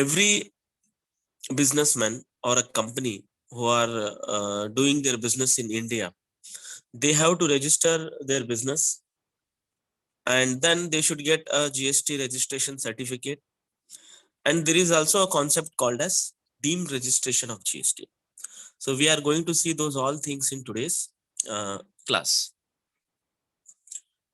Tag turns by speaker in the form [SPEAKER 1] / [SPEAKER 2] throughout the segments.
[SPEAKER 1] every businessman or a company who are doing their business in India, they have to register their business, and then they should get a GST registration certificate. And there is also a concept called as deemed registration of GST. So we are going to see those all things in today's class.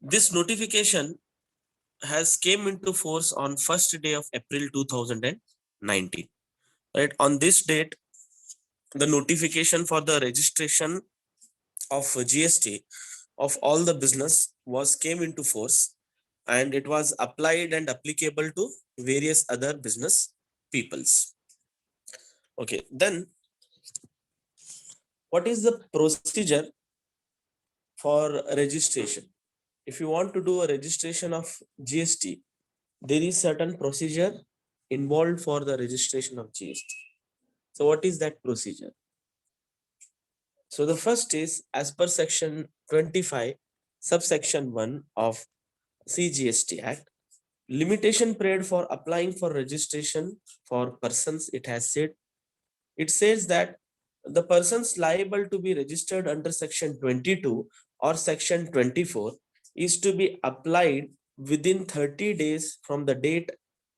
[SPEAKER 1] This notification has came into force on first day of April 2019. Right, on this date, the notification for the registration of GST of all the business was came into force, and it was applied and applicable to various other business peoples. Okay, then what is the procedure for registration? If you want to do a registration of GST, there is certain procedure involved for the registration of GST. So what is that procedure? So the first is, as per section 25 subsection 1 of CGST Act, limitation period for applying for registration for persons, it has said, it says that the persons liable to be registered under section 22 or section 24 is to be applied within 30 days from the date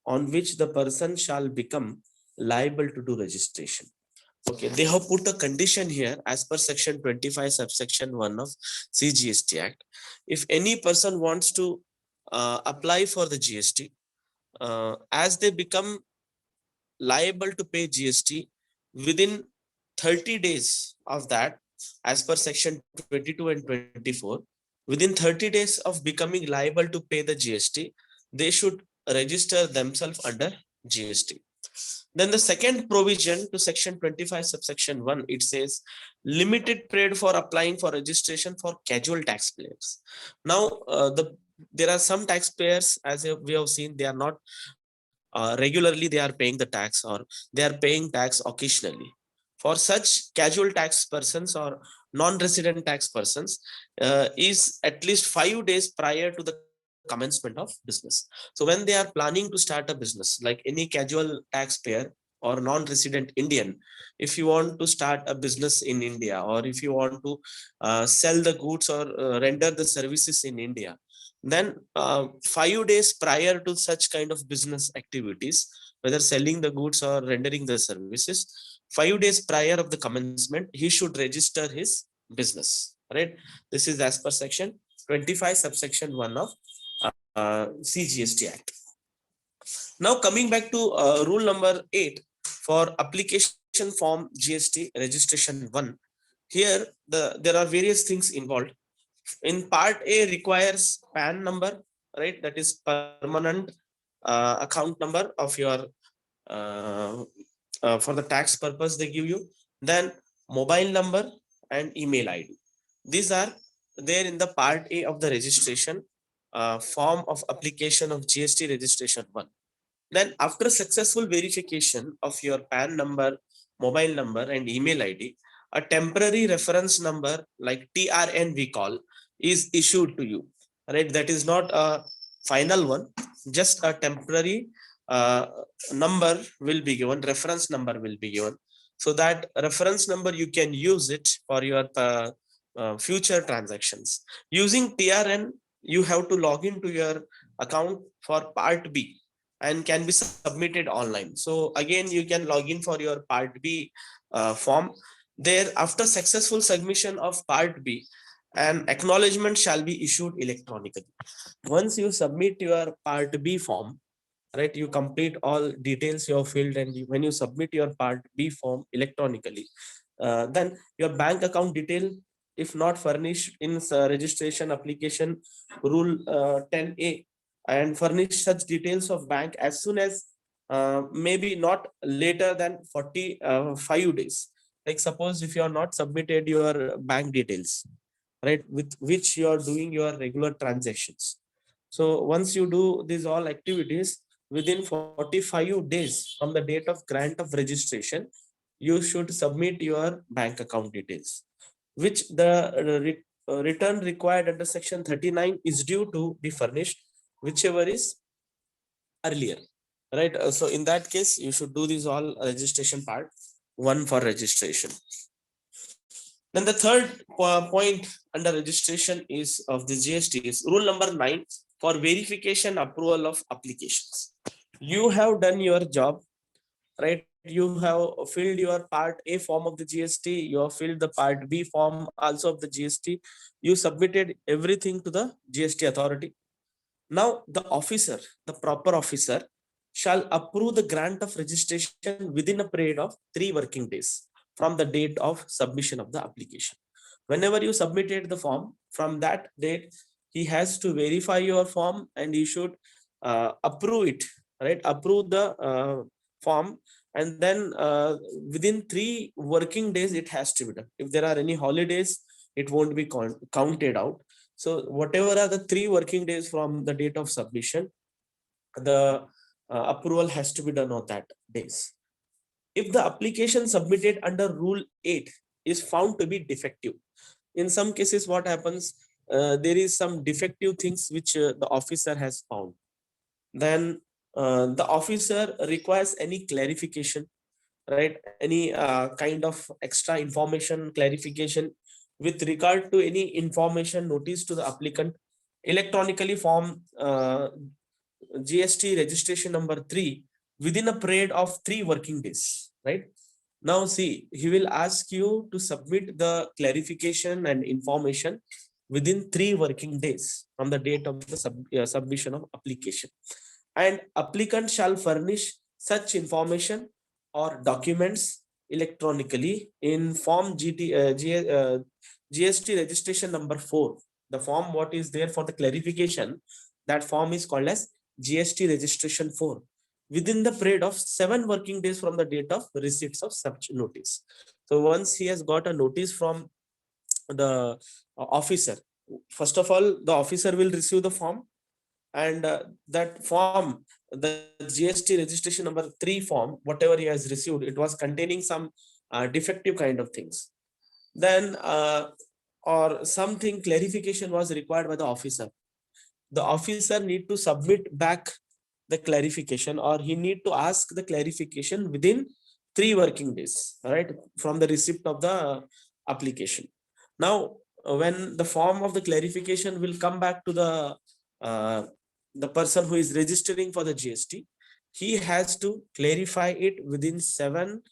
[SPEAKER 1] on which the person shall become liable to do registration. Okay, they have put a condition here as per section 25 subsection 1 of CGST Act. If any person wants to apply for the GST, as they become liable to pay GST within 30 days of that, as per section 22 and 24, within 30 days of becoming liable to pay the GST, they should register themselves under GST. Then the second provision to section 25 subsection 1, it says limited period for applying for registration for casual taxpayers. Now there are some taxpayers, as we have seen, they are not regularly they are paying the tax, or they are paying tax occasionally. For such casual tax persons or non-resident tax persons, is at least 5 days prior to the commencement of business. So when they are planning to start a business, like any casual taxpayer or non-resident Indian, if you want to start a business in India, or if you want to sell the goods or render the services in India, then 5 days prior to such kind of business activities, whether selling the goods or rendering the services, 5 days prior of the commencement, he should register his business, right? This is as per section 25 subsection 1 of CGST Act. Now coming back to rule number 8 for application form GST registration 1, here there are various things involved. In part A requires PAN number, right? That is permanent account number of your for the tax purpose they give you. Then mobile number and email ID. These are there in the part A of the registration form of application of GST registration 1. Then after successful verification of your PAN number, mobile number and email ID, a temporary reference number like TRN we call is issued to you, right? That is not a final one, just a temporary number will be given, reference number will be given. So that reference number you can use it for your future transactions. Using TRN, you have to log into your account for part B and can be submitted online. So again, you can log in for your part B form. There, after successful submission of part B, an acknowledgement shall be issued electronically. Once you submit your part B form, right, you complete all details you have filled, and when you submit your part B form electronically, then your bank account detail, if not furnished in registration application rule 10A, and furnish such details of bank as soon as maybe not later than 45 days. Like suppose if you are not submitted your bank details, right, with which you are doing your regular transactions. So once you do these all activities within 45 days from the date of grant of registration, you should submit your bank account details, which the return required under section 39 is due to be furnished, whichever is earlier. right? So in that case, you should do this all registration part one for registration. Then the third point under registration is of the GST is rule number 9 for verification approval of applications. You have done your job, right? You have filled your part A form of the GST, you have filled the part B form also of the GST, you submitted everything to the GST authority. Now the officer, the proper officer shall approve the grant of registration within a period of 3 working days from the date of submission of the application. Whenever you submitted the form, from that date, he has to verify your form and he should approve it, right? Approve the form, and then within 3 working days, it has to be done. If there are any holidays, it won't be counted out. So whatever are the 3 working days from the date of submission, the approval has to be done on that days. If the application submitted under rule 8 is found to be defective, in some cases what happens, there is some defective things which the officer has found, then the officer requires any clarification, right? Any kind of extra information clarification with regard to any information notice to the applicant, electronically form GST registration number 3 within a period of 3 working days, right? Now see, he will ask you to submit the clarification and information within 3 working days from the date of the submission of application. And applicant shall furnish such information or documents electronically in form GST registration number 4. The form what is there for the clarification, that form is called as GST registration 4 within the period of 7 working days from the date of receipts of such notice. So once he has got a notice from the officer, first of all, the officer will receive the form, and that form, the GST registration number 3 form, whatever he has received, it was containing some defective kind of things. Then or something clarification was required by the officer. The officer need to submit back the clarification, or he need to ask the clarification within 3 working days, right, from the receipt of the application. Now when the form of the clarification will come back to the person who is registering for the GST, he has to clarify it within 7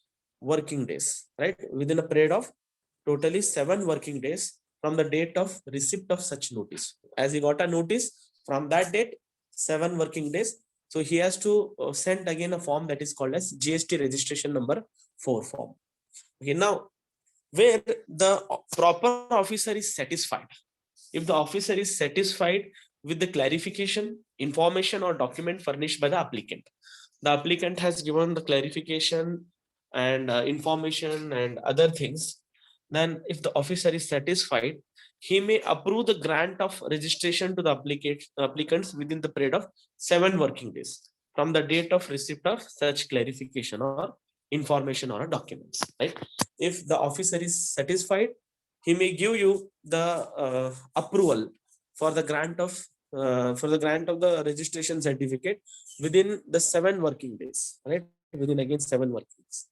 [SPEAKER 1] working days, right? Within a period of totally 7 working days from the date of receipt of such notice. As he got a notice from that date, 7 working days. So he has to send again a form that is called as GST registration number 4 form. Okay, now where the proper officer is satisfied, if the officer is satisfied with the clarification, information or document furnished by the applicant has given the clarification and information and other things, then if the officer is satisfied, he may approve the grant of registration to the applicants within the period of 7 working days from the date of receipt of such clarification or information or documents, right? If the officer is satisfied, he may give you the approval for the grant of the registration certificate within the 7 working days, right? Within again 7 working days.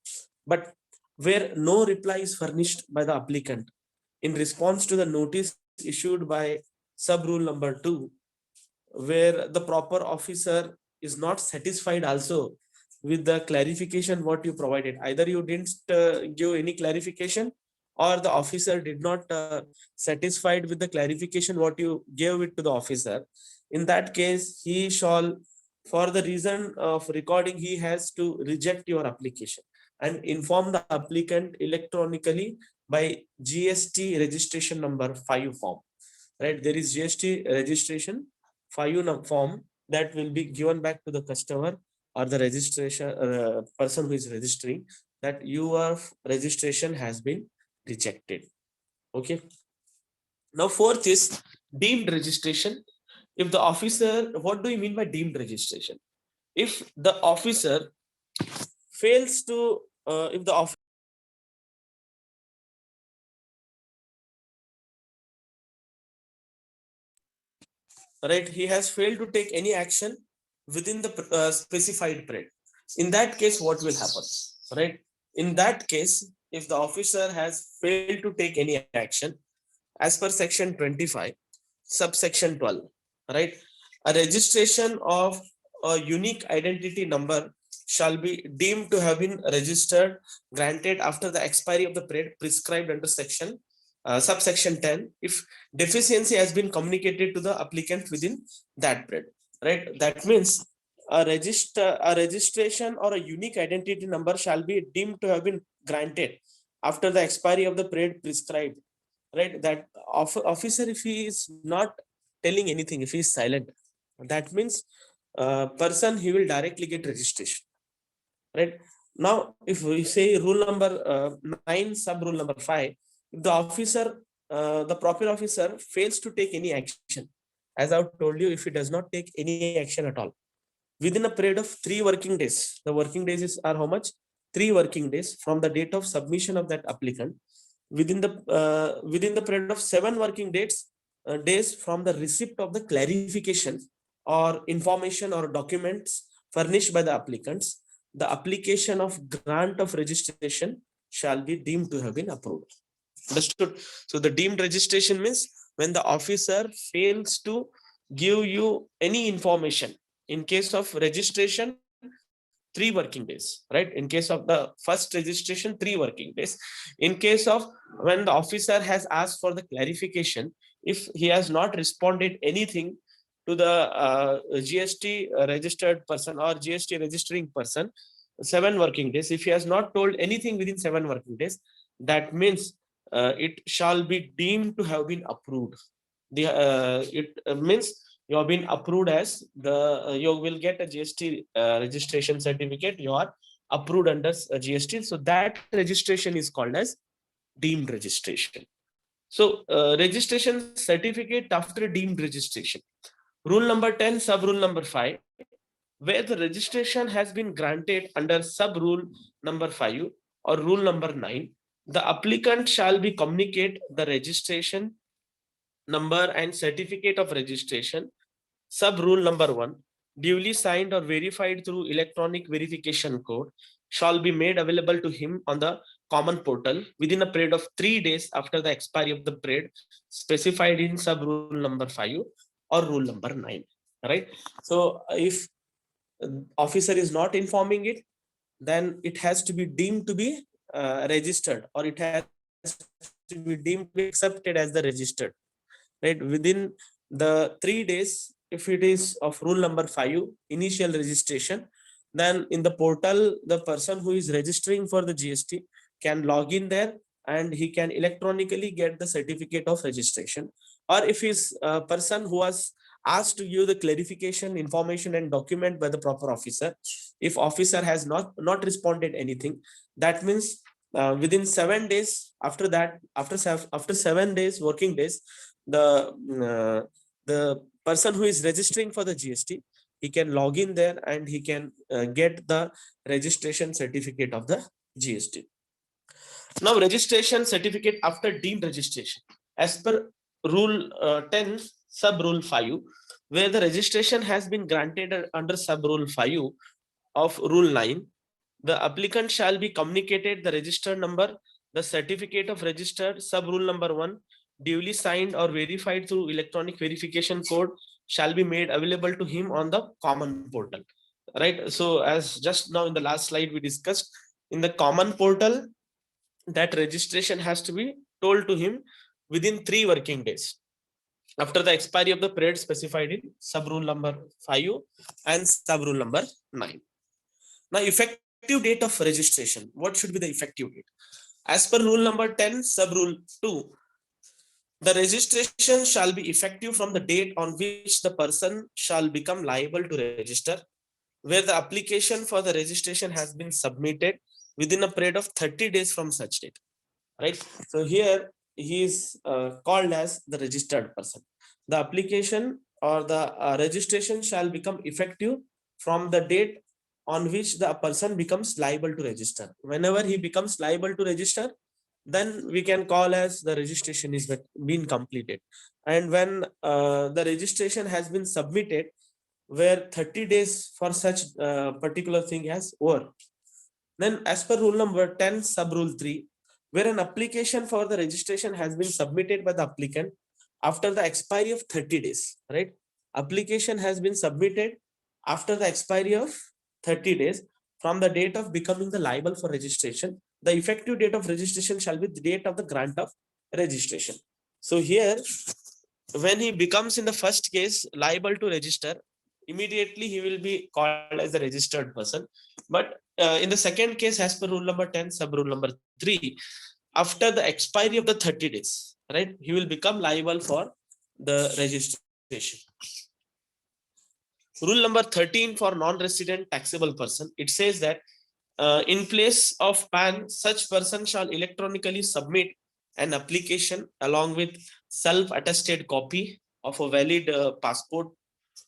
[SPEAKER 1] But where no reply is furnished by the applicant in response to the notice issued by sub rule number 2, where the proper officer is not satisfied also with the clarification what you provided, either you didn't give any clarification, or the officer did not satisfied with the clarification what you gave it to the officer, in that case he shall, for the reason of recording, he has to reject your application and inform the applicant electronically by GST registration number 5 form, right? There is GST registration 5 form that will be given back to the customer or the registration person who is registering, that your registration has been rejected. Okay, now fourth is deemed registration. If the officer, what do you mean by deemed registration? If the officer fails to if the officer, right, he has failed to take any action within the specified period. In that case, what will happen, right? In that case, if the officer has failed to take any action as per section 25 subsection 12, right, a registration of a unique identity number shall be deemed to have been registered granted after the expiry of the period prescribed under section subsection 10 if deficiency has been communicated to the applicant within that period, right? That means a registration or a unique identity number shall be deemed to have been granted after the expiry of the period prescribed, right? That officer, if he is not telling anything, if he is silent, that means person he will directly get registration, right? Now if we say rule number 9 sub rule number 5, if the officer the proper officer fails to take any action, as I've told you, if he does not take any action at all within a period of 3 working days, the working days are how much? 3 working days from the date of submission of that applicant, within the period of 7 working days from the receipt of the clarification or information or documents furnished by the applicants, the application of grant of registration shall be deemed to have been approved. Understood? So the deemed registration means when the officer fails to give you any information. In case of registration, 3 working days, right? In case of the first registration, 3 working days. In case of when the officer has asked for the clarification, if he has not responded anything to the GST registered person or GST registering person, 7 working days, if he has not told anything within 7 working days, that means it shall be deemed to have been approved. It means you have been approved as you will get a GST registration certificate. You are approved under GST. So that registration is called as deemed registration. So registration certificate after deemed registration. Rule number 10, sub rule number 5, where the registration has been granted under sub rule number 5 or rule number 9, the applicant shall be communicate the registration number and certificate of registration, sub rule number 1, duly signed or verified through electronic verification code, shall be made available to him on the common portal within a period of 3 days after the expiry of the period specified in sub rule number 5 or rule number 9, right? So if officer is not informing it, then it has to be deemed to be registered, or it has to be deemed to be accepted as the registered, right? Within the 3 days, if it is of rule number 5 initial registration, then in the portal the person who is registering for the GST can log in there and he can electronically get the certificate of registration. Or if he's a person who was asked to give the clarification information and document by the proper officer, if officer has not responded anything, that means within 7 days after that, after 7 days working days, the person who is registering for the GST, he can log in there and he can get the registration certificate of the GST. Now, registration certificate after deemed registration, as per rule 10 sub rule 5, where the registration has been granted under sub rule 5 of rule 9, the applicant shall be communicated the registered number, the certificate of registered, sub rule number 1, duly signed or verified through electronic verification code, shall be made available to him on the common portal, right? So as just now in the last slide we discussed, in the common portal, that registration has to be told to him within 3 working days after the expiry of the period specified in sub rule number 5 and sub rule number 9. Now, effective date of registration. What should be the effective date? As per rule number 10 sub rule 2, the registration shall be effective from the date on which the person shall become liable to register, where the application for the registration has been submitted within a period of 30 days from such date, right? So here he is called as the registered person. The application or the registration shall become effective from the date on which the person becomes liable to register. Whenever he becomes liable to register, then we can call as the registration is been completed. And when the registration has been submitted, where 30 days for such particular thing has over. Then as per rule number 10 sub rule 3, where an application for the registration has been submitted by the applicant after the expiry of 30 days, right? Application has been submitted after the expiry of 30 days from the date of becoming the liable for registration. The effective date of registration shall be the date of the grant of registration. So here, when he becomes in the first case liable to register, immediately he will be called as a registered person. But in the second case, as per rule number 10 sub rule number 3, after the expiry of the 30 days, right, he will become liable for the registration. Rule number 13 for non-resident taxable person, it says that in place of PAN, such person shall electronically submit an application along with self-attested copy of a valid passport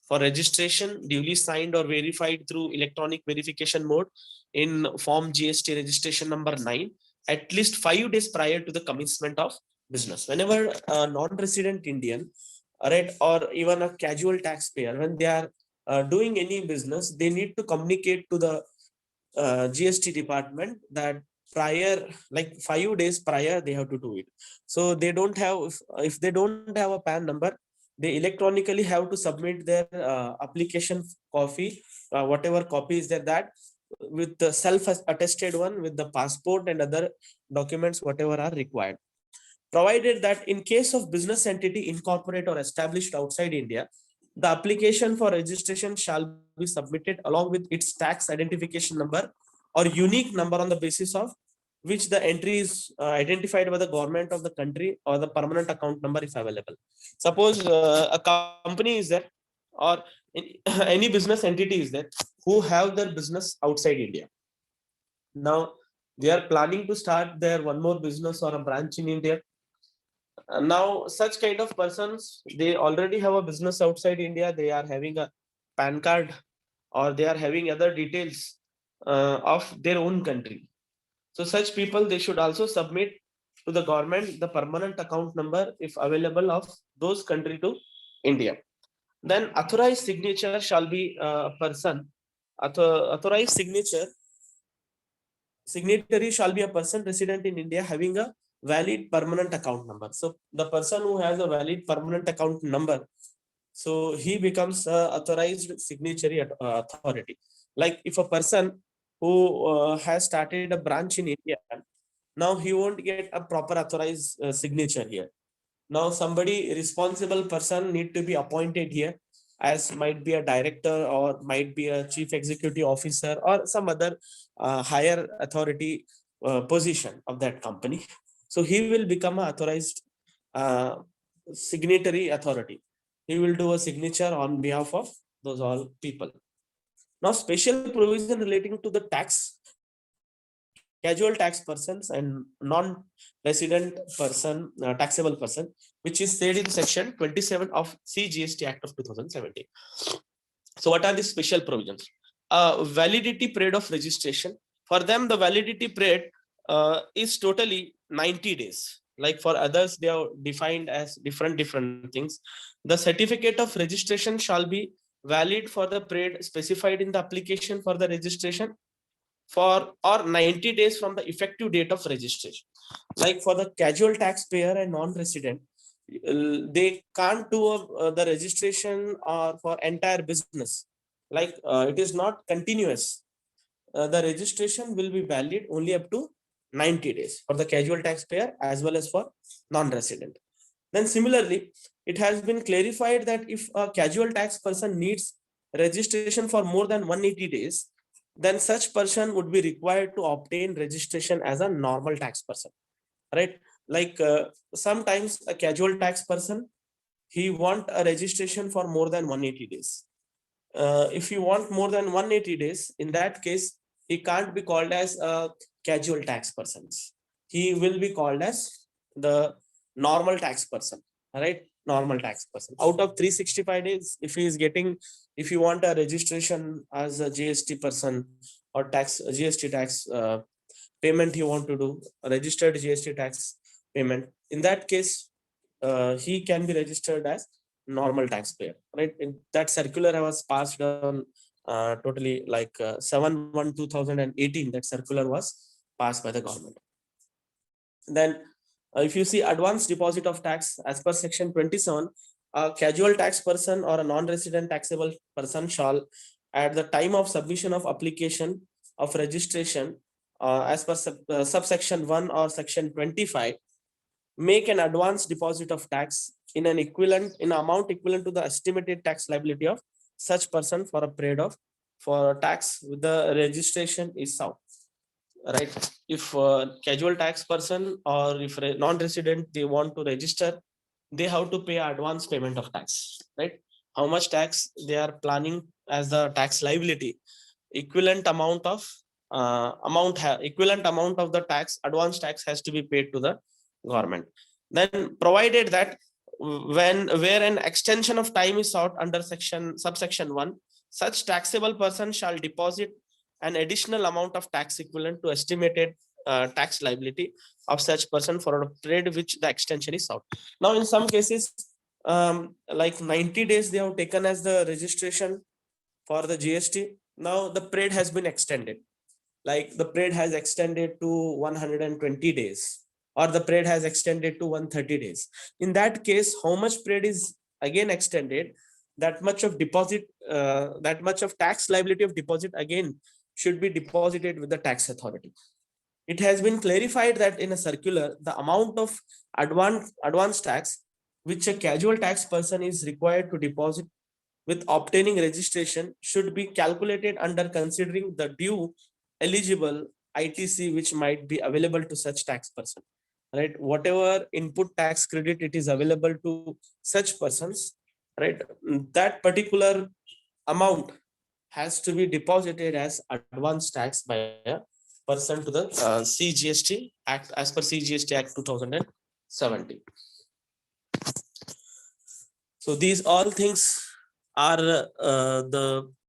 [SPEAKER 1] for registration duly signed or verified through electronic verification mode in form GST registration number 9 at least 5 days prior to the commencement of business. Whenever a non-resident Indian, right, or even a casual taxpayer, when they are doing any business, they need to communicate to the GST department that prior, like 5 days prior, they have to do it. So they don't have, if they don't have a PAN number, they electronically have to submit their application copy, whatever copy is there, that with the self-attested one with the passport and other documents, whatever are required. Provided that in case of business entity incorporate or established outside India, the application for registration shall be submitted along with its tax identification number or unique number on the basis of which the entry is identified by the government of the country or the permanent account number if available. Suppose a company is there or any business entity is there who have their business outside India. Now they are planning to start their one more business or a branch in India. Now such kind of persons, they already have a business outside India, they are having a PAN card or they are having other details of their own country. So such people, they should also submit to the government the permanent account number if available of those country to India. Then authorized signature shall be a person. Authorized signatory shall be a person resident in India having a valid permanent account number. So the person who has a valid permanent account number, so he becomes a authorized signatory authority. Like if a person who has started a branch in India, now he won't get a proper authorized signature here. Now somebody responsible person need to be appointed here, as might be a director or might be a chief executive officer or some other higher authority position of that company. So he will become an authorized uh, signatory authority. He will do a signature on behalf of those all people. Now special provision relating to the tax, casual tax persons and non-resident person, taxable person, which is said in section 27 of CGST Act of 2017. So what are the special provisions? Validity period of registration. For them, the validity period is totally 90 days. Like for others, they are defined as different things. The certificate of registration shall be valid for the period specified in the application for the registration for or 90 days from the effective date of registration. Like for the casual taxpayer and non-resident, they can't do the registration or for entire business. Like it is not continuous. The registration will be valid only up to 90 days for the casual taxpayer as well as for non-resident. Then similarly, it has been clarified that if a casual tax person needs registration for more than 180 days, then such person would be required to obtain registration as a normal tax person, right? Like sometimes a casual tax person, he want a registration for more than 180 days. If you want more than 180 days, in that case, he can't be called as a casual tax person. He will be called as the normal tax person, right? Normal tax person. Out of 365 days, if he is getting, if you want a registration as a GST person or tax GST tax payment, you want to do a registered GST tax payment. In that case, he can be registered as normal taxpayer, right? That circular was passed on totally like 7/1/2018. That circular was passed by the government. Then if you see advance deposit of tax as per section 27, a casual tax person or a non-resident taxable person shall, at the time of submission of application of registration as per subsection 1 or section 25, make an advance deposit of tax in an amount equivalent to the estimated tax liability of such person for a period of for tax with the registration is sought. Right? If casual tax person or if non-resident they want to register, they have to pay advance payment of tax, right? How much tax they are planning as the tax liability, equivalent amount of equivalent amount of the tax, advance tax has to be paid to the government. Then provided that where an extension of time is sought under subsection 1, such taxable person shall deposit an additional amount of tax equivalent to estimated tax liability of such person for a period which the extension is sought. Now in some cases, like 90 days they have taken as the registration for the GST. Now the period has been extended, like the period has extended to 120 days, or the period has extended to 130 days. In that case, how much period is again extended, that much of deposit, that much of tax liability of deposit again should be deposited with the tax authority. It has been clarified that in a circular, the amount of advance tax which a casual tax person is required to deposit with obtaining registration should be calculated under considering the due eligible ITC which might be available to such tax person, right? Whatever input tax credit it is available to such persons, right? That particular amount has to be deposited as advance tax by a person to the CGST Act as per CGST Act 2017. So these all things are the